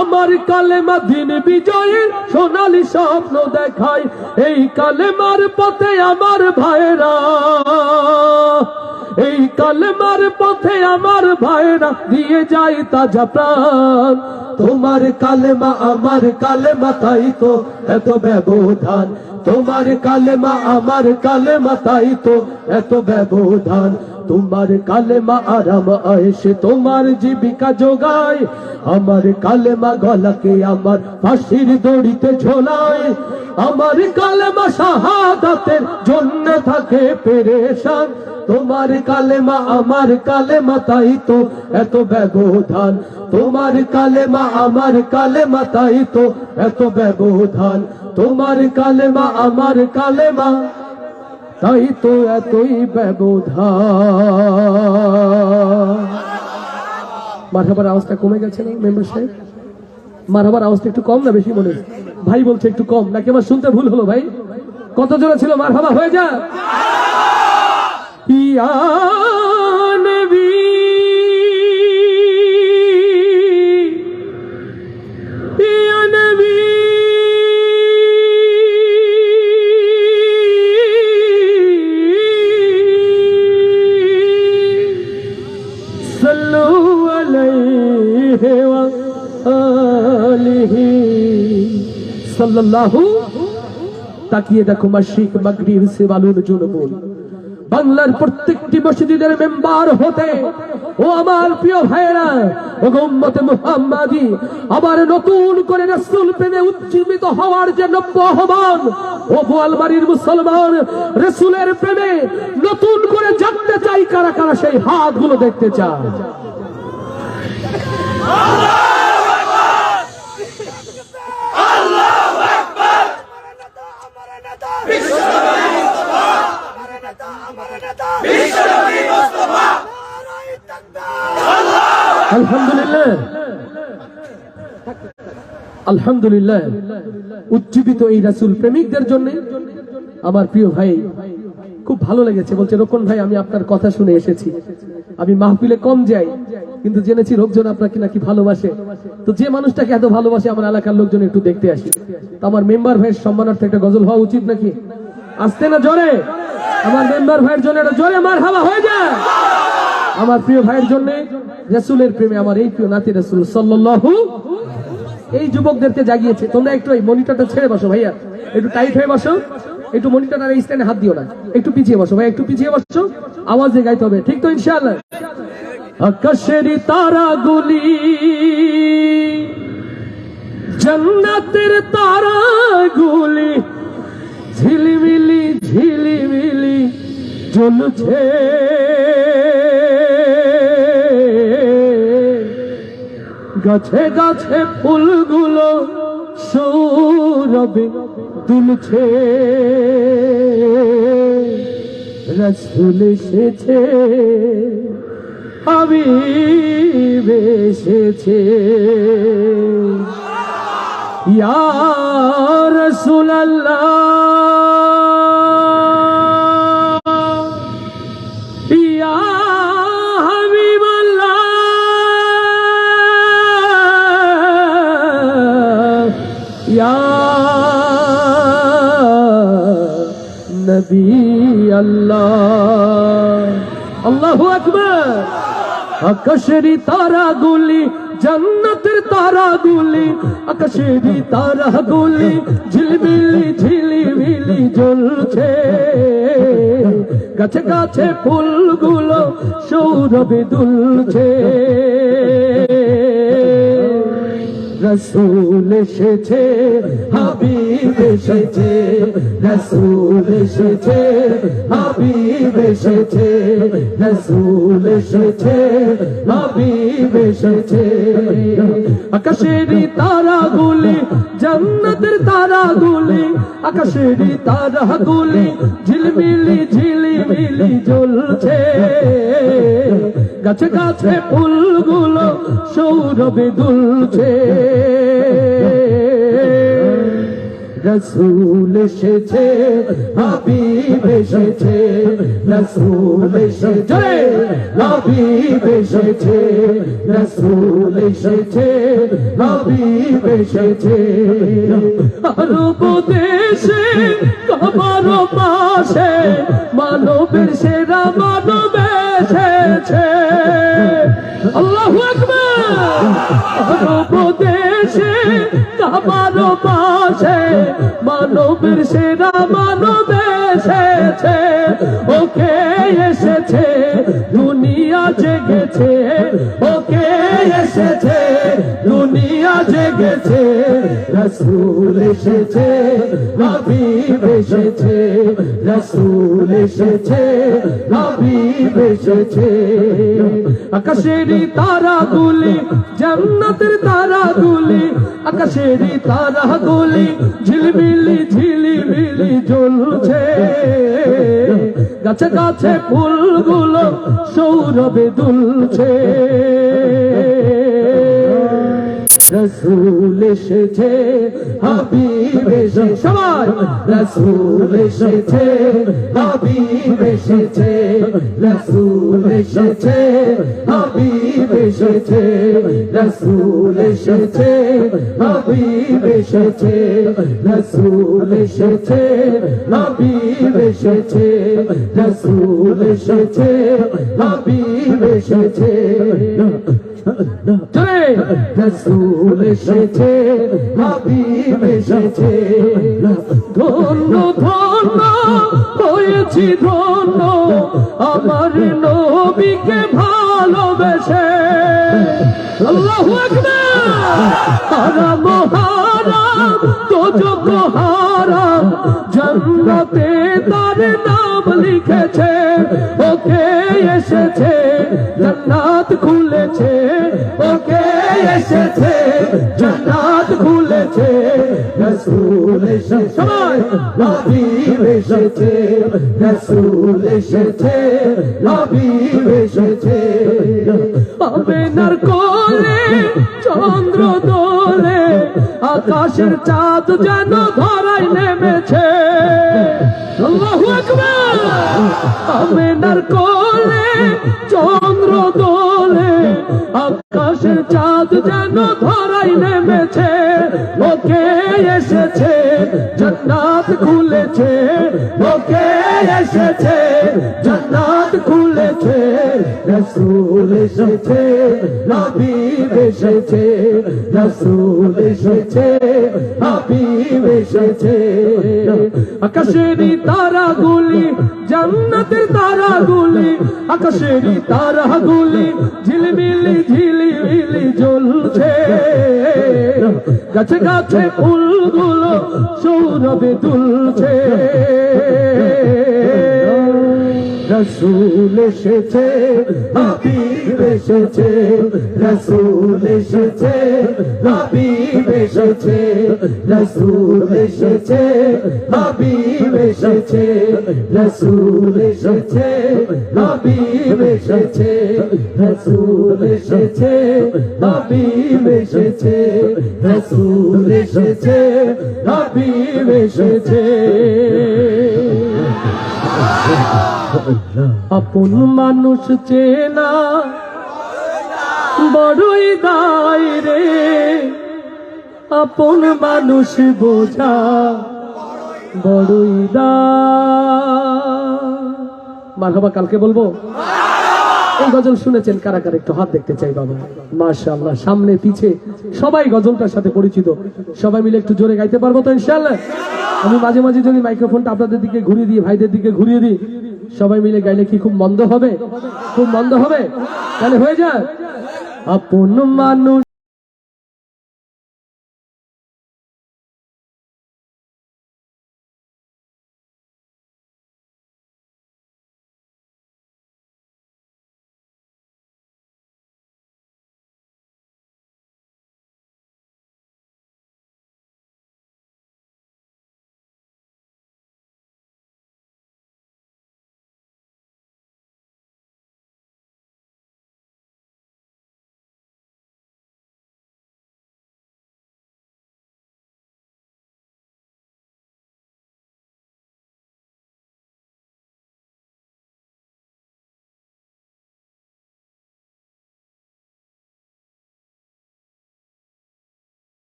আমার কালেমা দিন বিজয়ের সোনালী স্বপ্ন দেখায়। এই কালেমার পথে আমার ভাইরা, এই কালেমার পথে আমার ভাইরা দিয়ে যায় তাজা প্রাণ। তোমার কালেমা আমার কালেমা, তাই তো এত ব্যবধান। তোমার কালেমা আমার কালেমা, তাই তো এত ব্যবধান। তোমার কালেমা আরাম আয়েশে তোমার জীবিকা যোগায়, আমার কালেমা গলাকে আমার ফাঁসির দড়িতে ঝোলায়, আমার কালেমা শাহাদাতের জন্য থাকে পেরেশান, তোমার কালেমা আমার কালেমা তাই তো এত ব্যবধান, তোমার কালেমা আমার কালেমা তাই তো এত ব্যবধান, তোমার কালেমা আমার কালেমা তাই তো এতই ব্যবধান। মারহাবার আওয়াজটা কমে গেছে না মেম্বার সাহেব? মারহাবার আওয়াজটা একটু কম না বেশি মনে হচ্ছে? ভাই বলছে একটু কম, নাকি আমার শুনতে ভুল হলো? ভাই কত জোরে ছিল? মারহাবা হয়ে যা। ইয়া নবী ইয়া নবী সাল্লু আলাইহি ওয়া আলিহি সাল্লাল্লাহু। তাকিয়ে দেখো মাশরিক মাগরিব সে বালুর জুনুবুন, বাংলার প্রত্যেকটি মসজিদের মেম্বার হতে ও আমার প্রিয় ভাইয়েরা ও উম্মতে মুহাম্মাদি, আবার নতুন করে রাসূল প্রেমে উজ্জীবিত হওয়ার যে নব্য আহ্বান, ও বোয়ালমারীর মুসলমান রাসূলের প্রেমে নতুন করে জাগতে চাই কারা কারা সেই হাতগুলো দেখতে চায়। আলহামদুলিল্লাহ আলহামদুলিল্লাহ, উজ্জীবিত এই রাসূল প্রেমিকদের জন্য আমার প্রিয় ভাই খুব ভালো লেগেছে। বলছে রোকন ভাই আমি আপনার কথা শুনে এসেছি, আমি মাহফিলে কম যাই কিন্তু জেনেছি লোকজন আপনাকে নাকি ভালোবাসে, তো যে মানুষটাকে এত ভালোবাসে আমার এলাকার লোকজন একটু দেখতে আসি, তো আমার মেম্বার ভাইয়ের সম্মানার্থে একটা গজল হওয়া উচিত নাকি? আসতে না জোরে, আমার মেম্বার ভাইয়ের জন্য একটা জোরে মারহাবা হয়ে যায়। আমার প্রিয় ভাইয়ের জন্য রাসূলের প্রেমে আমার এই প্রিয় নাতি রাসূল সাল্লাল্লাহু, এই যুবকদেরকে জাগিয়েছে। তোমরা একটু এই মনিটরটা ছেড়ে বসো ভাইয়া, একটু টাইট হয়ে বসো, একটু মনিটর আর এই স্ট্যান্ডে হাত দিও না, একটু পিছিয়ে বসো ভাই, একটু পিছিয়ে বসো, আওয়াজে গাইতে হবে, ঠিক তো ইনশাআল্লাহ? আকাশের তারাগুলি জান্নাতের তারাগুলি ঝিলিমিলি ঝিলিমিলি জ্বলছে, গাছে গাছে ফুলগুলো সৌরভে দুলছে, রাসূল এসেছে হাবিব এসেছে, ইয়া রাসূলুল্লাহ ইয়া হাবিবাল্লাহ ইয়া নবী আল্লাহ। আল্লাহু আকবার। আকাশের তারাগুলি জান্নাতের তারাগুলি, আকাশের তারাগুলি ঝিলমিলি ঝিলিমিলি জ্বলছে, গাছে গাছে ফুলগুলো সৌরভে দুলছে, রাসূল এসেছে হাবিব এসেছে, রাসূল এসেছে হাবিব এসেছে, রাসূল এসেছে হাবিব এসেছে, আকাশের তারাগুলি জান্নাতের তারাগুলি, আকাশের তারাগুলি ঝিলমিলি ঝিলিমিলি জ্বলছে, গাছে গাছে ফুলগুলো সৌরভে দুলছে, রাসূল এসেছে হাবিব এসেছে, রাসূল এসেছে হাবিব এসেছে, রাসূল এসেছে হাবিব এসেছে, আরব দেশে কাবার পাশে মানবের সেরা মানব এসেছে, আল্লাহু আকবার। আরব দেশে কাবার পাশে মানবের সেরা মানব এসেছে, ওকে এসেছে গেছে, রাসূল এসেছে, হাবিব এসেছে, রাসূল এসেছে, হাবিব এসেছে। আকাশেরই তারাগুলি, জান্নাতের তারাগুলি, আকাশেরই তারাগুলি ঝিলমিলি ঝিলিমিলি জ্বলছে। গাছে গাছে ফুলগুলো সৌরভে দুলছে। রাসূল এসেছে, হাবিব এসেছে, সবাই রাসূল এসেছে, হাবিব এসেছে, রাসূল এসেছে, হাবিব এসেছে, রাসূল এসেছে, হাবিব এসেছে, রাসূল এসেছে, হাবিব এসেছে, রাসূল এসেছে, হাবিব এসেছে। রাসূল এসেছে, হাবিব এসেছে। ধন্য ধন্য হয়েছি ধন্য আমার নবীকে ভালোবেসে। আল্লাহু আকবার। হারাম হারাম দোজখ হারাম, জান্নাতে তার নাম লিখেছে। ওকে এসেছে, জান্নাত খুলেছে, ওকে এসেছে, জান্নাত খুলেছে। রাসূল এসেছে, সবাই হাবিব এসেছে, রাসূল এসেছে, হাবিব এসেছে। আমেনার কোলে চন্দ্র দোলে, আকাশের চাঁদ যেন ধরায় নেমেছে। আল্লাহু আকবার। আমেনার কোলে চন্দ্র দোলে, আকাশের চাঁদ যেন ধরায় নেমেছে। ওকে এসেছে, জান্নাত খুলেছে, ওকে এসেছে, জান্নাত খুলেছে। রাসূল এসেছে, হাবিব এসেছে, রাসূল এসেছে, হাবিব এসেছে। আকাশেরই তারাগুলি, জান্নাতের তারাগুলি, আকাশেরই তারাগুলি ঝিলমিলি ঝিলিমিলি জ্বলছে। গাছে গাছে ফুলগুলো সৌরভে দুলছে। রাসূল এসেছে, হাবিব এসেছে, রাসূল এসেছে, হাবিব এসেছে, রাসূল এসেছে, হাবিব এসেছে, রাসূল এসেছে, হাবিব এসেছে, রাসূল এসেছে, হাবিব এসেছে, রাসূল এসেছে, হাবিব এসেছে। আপন মানুষ চেনা বড়ই দায় রে, আপন মানুষ বোঝা বড়ই দায়। মারহাবা কালকে বলবো। এই গজল শুনেছেন কারা কারা? একটু হাত দেখতে চাই বাবা। মাশাআল্লাহ, সামনে পিছে সবাই গজলটার সাথে পরিচিত। সবাই মিলে একটু জোরে গাইতে পারবো তো ইনশাআল্লাহ? আমি মাঝে মাঝে যদি মাইক্রোফোনটা আপনাদের দিকে ঘুরিয়ে দিই, ভাইদের দিকে ঘুরিয়ে দিই, সবাই মিলে গাইলে কি খুব মন্দ হবে? খুব মন্দ হবে? তাহলে হয়ে যায়। আপন মানুষ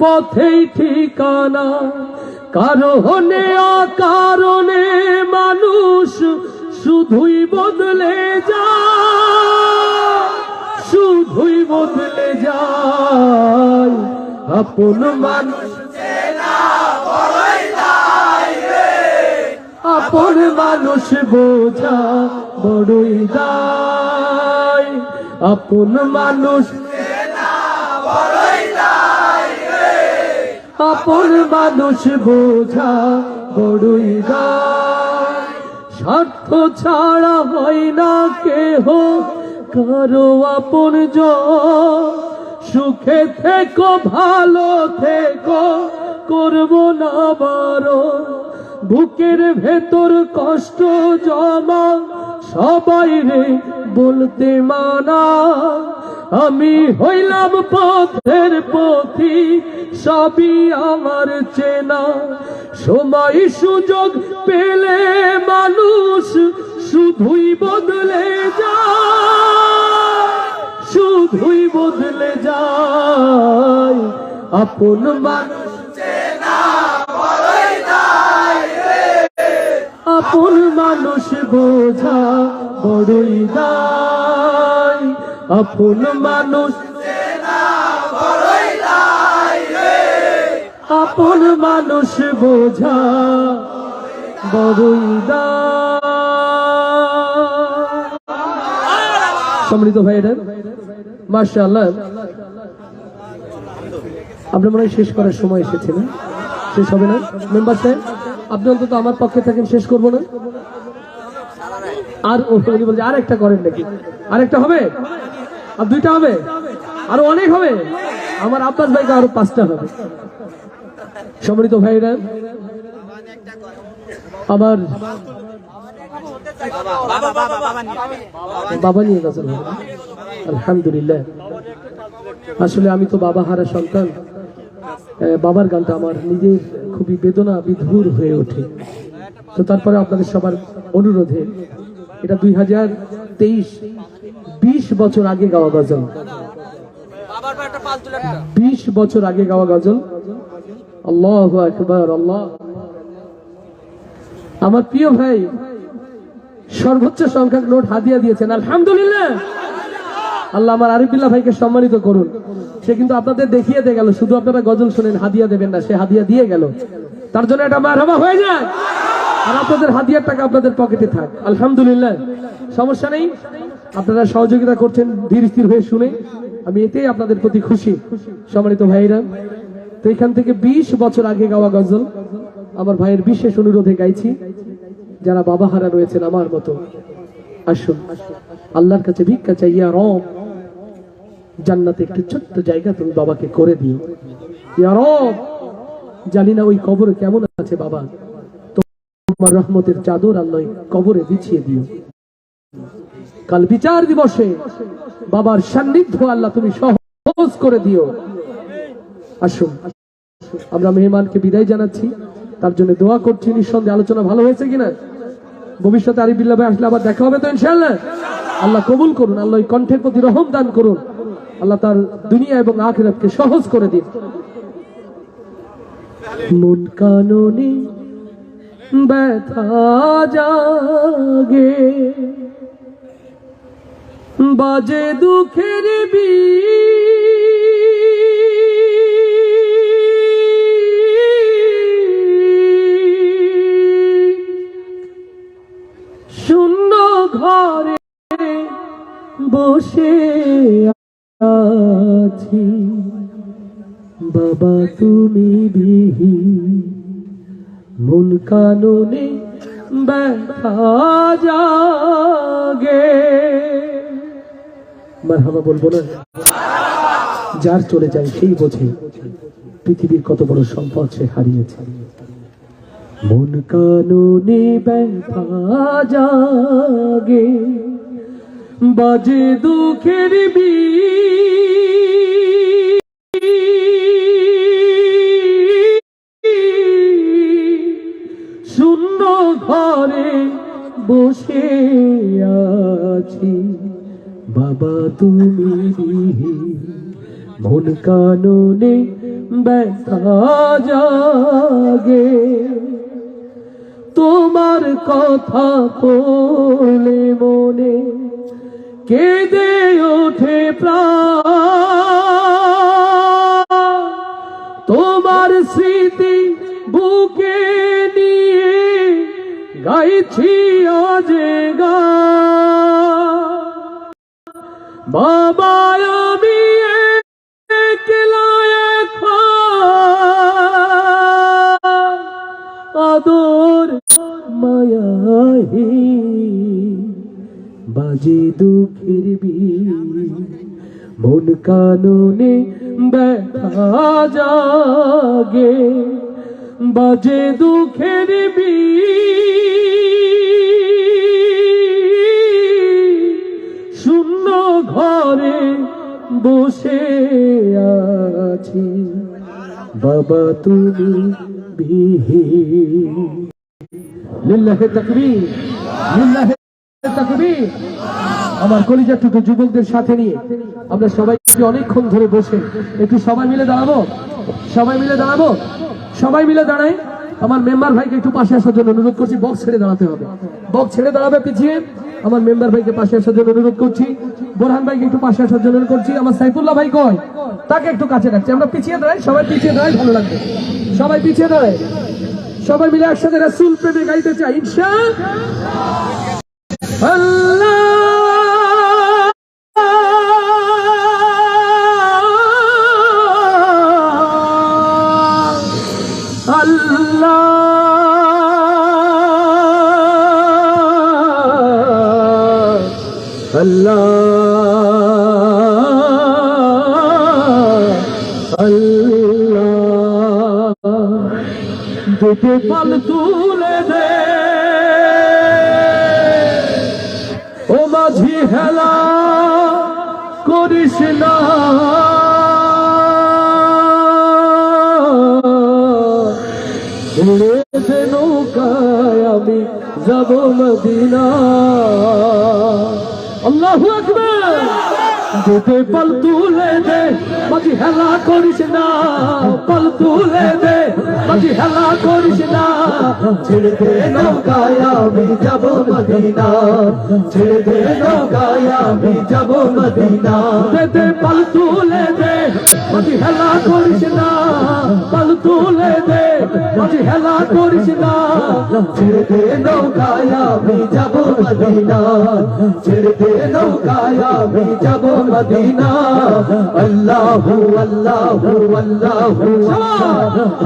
পথেই ঠিকানা, কারণে অকারণে মানুষ শুধুই বদলে যায়, শুধুই বদলে যায়। আপন মানুষ আপন মানুষ বোঝা বড়ই দায়, আপন মানুষ আপন মানুষ বোঝা বড়ই দায়। স্বার্থ ছাড়া হয় না কেহ কারো আপন জন, সুখে থেকো ভালো থেকো করবো না বারণ, বুকের ভেতর কষ্ট জমা সবাই রে বলতে মানা, আমি হইলাম পথের পথি সবই আমার চেনা, সময় সুযোগ পেলে মানুষ শুধুই বদলে যায়, শুধুই বদলে যায়। আপন মানুষ আপন মানুষ বোঝা বড়ই দায়, আপন মানুষ আপন মানুষ বোঝা বড়ই দায়। সম্মানিত ভাইরা, মাশাআল্লাহ, আপনার মনে হয় শেষ করার সময় এসেছে না? শেষ হবে না মেম্বার সাহেব? আপনি অন্তত আমার পক্ষে থাকেন, শেষ করবো না? আর উনি বলছে আর একটা করেন নাকি? আরেকটা হবে? আর দুইটা হবে? আরো অনেক হবে? আমার আব্বাস ভাইকে আরো 5টা হবে। সম্মানিত ভাইরা, আমার বাবা নিয়ে গেছেন। আলহামদুলিল্লাহ, আসলে আমি তো বাবা হারা সন্তান। বাবার গানটা আমার নিজের খুবই বেদনা বিধুর হয়ে ওঠে। তো তারপরে আপনাদের সবার অনুরোধে, এটা 2023 20 বছর আগে গাওয়া গজল, 20 বছর আগে গাওয়া গজল। আল্লাহু আকবার, আল্লাহ। আমার প্রিয় ভাই সর্বোচ্চ সংখ্যক নোট হাদিয়া দিয়েছেন, আলহামদুলিল্লাহ। আল্লাহ আমার আরিফুল্লাহ ভাইকে সম্মানিত করুন। সে কিন্তু আপনাদের দেখিয়ে দিয়ে গেল, শুধু আপনারা গজল শুনেন, হাদিয়া দেবেন না, সে হাদিয়া দিয়ে গেল। তার জন্য এটা মারহাবা হয়ে যায়, আর আপনাদের হাদিয়ার টাকা আপনাদের পকেটে থাক, আলহামদুলিল্লাহ। সমস্যা নেই, আপনারা সহযোগিতা করছেন ধীর স্থির হয়ে শুনে, আমি এতেই আপনাদের প্রতি খুশি। সম্মানিত ভাইরা, তো এখান থেকে 20 বছর আগে গাওয়া গজল আমার ভাইয়ের বিশেষ অনুরোধে গাইছি। যারা বাবা হারা রয়েছেন আমার মতো, আসুন আল্লাহর কাছে ভিক্ষা চাই, ইয়া রব জান্নাতে একটু ছোট্ট জায়গা তুমি বাবাকে করে দিও। ইয়া রব, জানি না ওই কবরে কেমন আছে বাবা, তোমার রহমতের চাদর আল্লাহ কবরে বিছিয়ে দিও। কাল বিচার দিবসে বাবার সান্নিধ্য আল্লাহ তুমি সহজ করে দিও। আসুন আমরা মেহমানকে বিদায় জানাচ্ছি, তার জন্য দোয়া করছি। নিঃসন্দেহে আলোচনা ভালো হয়েছে কিনা? ভবিষ্যতে আরিফুল্লাহ ভাই আসলে আবার দেখা হবে তো ইনশাআল্লাহ। আল্লাহ কবুল করুন, আল্লাহ ওই কণ্ঠের প্রতি রহম দান করুন, আল্লাহ তার দুনিয়া এবং আখিরাতকে সহজ করে দিন। মন কাননে ব্যথা জাগে, বাজে দুঃখের শূন্য ঘরে বসে আছি, বাবা তুমি বিহীন, মন কাননে ব্যথা জাগে। মারহাবা বলবো না? যার চলে যায় সেই বোঝে পৃথিবীর কত বড় সম্পদ সে হারিয়েছে। মন কাননে ব্যথা জাগে, বাজে দুঃখের শূন্য ঘরে বসে আছি, বাবা তুমি মন কাননে ব্যথা জাগে, তোমার কথা পড়লে মনে কেঁদে ওঠে প্রাণ। তোমার স্মৃতি বুকে নিয়ে গাইছি আজ গান। বাবা আমি একলা এখন, আদর মায়াহি বাজে দুঃখের বীণ। মন কাননে ব্যথা জাগে, বাজে দুঃখের বীণ। শূন্য ঘরে বসে আছি, বাবা তুমি বিহীন। লিল্লাহে তাকবীর, লিল্লাহে তাকবীর। আমার কলিজাটুকু যুবকদের সাথে নিয়ে আমরা সবাই অনেকক্ষণ ধরে বসে একটু সবাই মিলে দাঁড়াবো, সবাই মিলে দাঁড়াবো, সবাই মিলে দাঁড়াই। আমার মেম্বার ভাইকে একটু পাশে আসার জন্য অনুরোধ করছি। বক্স ছেড়ে দাঁড়াতে হবে, বক্স ছেড়ে দাঁড়াবে পিছিয়ে। আমার মেম্বার ভাইকে পাশে আসার জন্য অনুরোধ করছি। বোরহান ভাইকে একটু পাশে আসার জন্য অনুরোধ করছি। আমার সাইফুল্লাহ ভাই কয়, তাকে একটু কাছে রাখছি। আমরা পিছিয়ে দাঁড়াই, সবাই পিছিয়ে দাঁড়াই, ভালো লাগবে। সবাই পিছিয়ে দাঁড়ায়, সবাই মিলে একসাথে রাসূল প্রেমে গাইতে চাই ইনশাআল্লাহ। আল্লাহ আল্লাহ দুটো পাল তুলে দে ও মাঝি, হেলা করিস না। নৌকায় আমি যাব মদিনা। আল্লাহু আকবার। দুটো পাল তুলে দে মাঝি, হেলা করিস না। পাল তুলে দে মাঝি, হেলা করিস না। ছেড়ে দে নৌকায় আমি যাব মদিনা, ছেড়ে দে নৌকায় আমি যাব মদিনা। দে পাল তুলে দে মাঝি, হেলা করিস না। পাল তুলে দে মাঝি, হেলা করিস না। ছেড়ে দে নৌকায় আমি যাব মদিনা, ছেড়ে দে নৌকায় আমি যাব মদিনা। আল্লাহু আল্লাহু আল্লাহু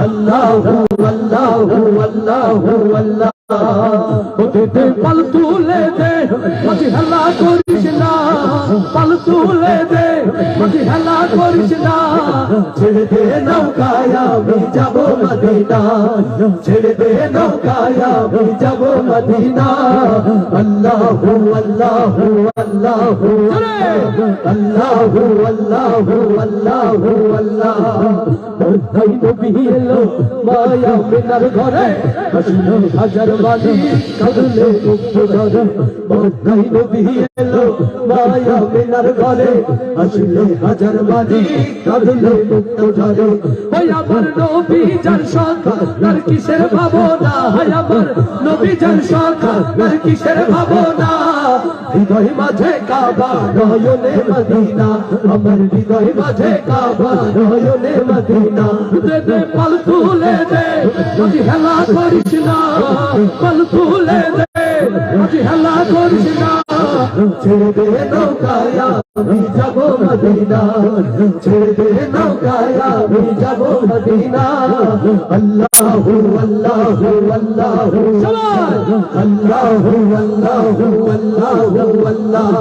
আল্লাহু আল্লাহু আল্লাহু আল্লাহ। দে পাল তুলে দে মাঝি, হেলা করিস না। পাল তুলে দে মাঝি, হেলা করিস না। ছেড়ে দে নৌকায় আমি যাব মদিনা, ছেড়ে দে নৌকায় আমি যাব মদিনা। আল্লাহু আল্লাহু আল্লাহু আল্লাহু আল্লাহু আল্লাহু আল্লাহ। তাই নবী এলো মায়া মিনার ঘরে, হাসলো হাজার বাণী কাঁদলে মুক্ত ধরে। তাই নবী এলো মায়া মিনার ঘরে, হাসলো হাজার বাণী কাঁদলে মুক্ত ধরে। ওই আমার নবী যার সখা তার কিসের ভাবনা, হয় আমার নবী যার সখা তার কিসের ভাবনা। হৃদয় মাঝে কাবা নয়নে মদিনা, আমার হৃদয় মাঝে কাবা নয়নে মদিনা। দে দে পাল তুলে দে মাঝি, হেলা করিস না। পাল তুলে দে মাঝি, হেলা করিস না। ছেড়ে দে নৌকায় আমি যাব মদিনা, ছেড়ে দে নৌকায় আমি যাব মদিনা। আল্লাহু আল্লাহু আল্লাহু আল্লাহু আল্লাহু আল্লাহু আল্লাহ।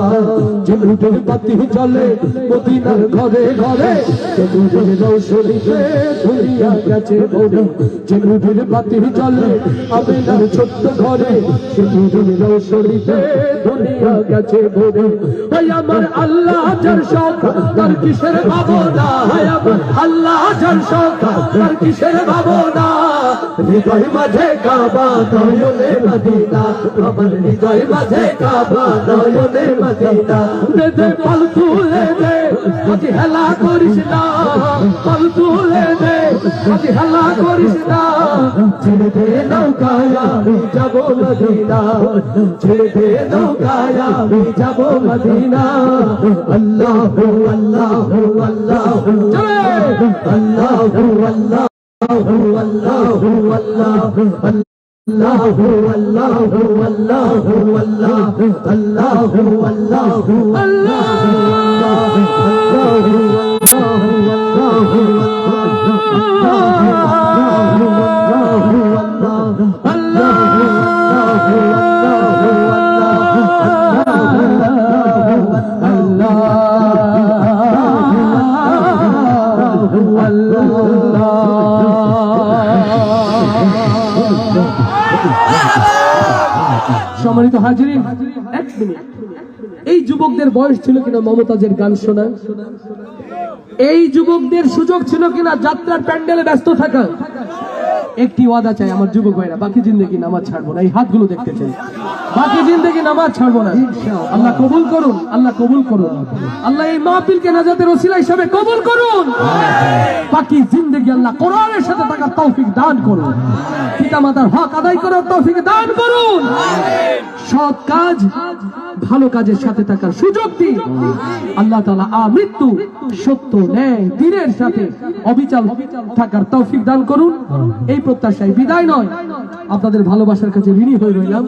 জিবরিলের বাতি জ্বলে মদিনার ঘরে ঘরে, জিবরিলের রওশনীতে দুনিয়া গেছে ভরে। জিবরিলের বাতি জ্বলে আমিনার ছোট্ট ঘরে, জিবরিলের রওশনীতে দুনিয়া গেছে ভরে। ওই আমার আল্লাহ আল্লাহ যার শখ তার কিসের ভাবনা, আল্লাহ যার শখ তার কিসের ভাবনা। হৃদয় মাঝে কাবা নয়নে মদিনা, আমার হৃদয় মাঝে কাবা নয়নে মদিনা। দে দে ফল তুলে দে আজি হেলা করিস না, ফল তুলে দে আজি হেলা করিস না। ছেড়ে দে নৌকায় আমি যাব মদিনা, ছেড়ে দে নৌকায় আমি যাব মদিনা। আল্লাহু আল্লাহু আল্লাহু আল্লাহু আল্লাহু আল্লাহু আল্লাহু আল্লাহু আল্লাহু আল্লাহু আল্লাহু আল্লাহু আল্লাহু সম্মানিত হাজিরিন, এক মিনিট, এই যুবকদের বয়স ছিল কিনা মমতাজের গান শোনা? এই যুবকদের সুযোগ ছিল কিনা যাত্রার প্যান্ডেলে ব্যস্ত থাকা? একটি ওয়াদা চাই আমার যুবক ভাইরা, বাকি জিন্দেগি নামাজ ছাড়বো না। এই হাতগুলো দেখতে চাই, বাকি জিন্দেগি নামাজ ছাড়বো না। আল্লাহ কবুল করুন, আল্লাহ কবুল করুন, আল্লাহ এই মাহফিলকে নাজাতের ওসিলা হিসেবে কবুল করুন। বাকি জিন্দেগি আল্লাহ কোরআনের সাথে থাকার তৌফিক দান করুন, পিতামাতার হক আদায় করার তৌফিক দান করুন, সৎ কাজ ভালো কাজের সাথে থাকার সুযোগ দিন। আল্লাহ তাআলা আমৃত্যু সত্য ন্যায় দিনের সাথে অবিচল থাকার তৌফিক দান করুন। এই প্রত্যাশায় বিদায় নয়, আপনাদের ভালোবাসার কাছে ঋণী হয়ে রইলাম।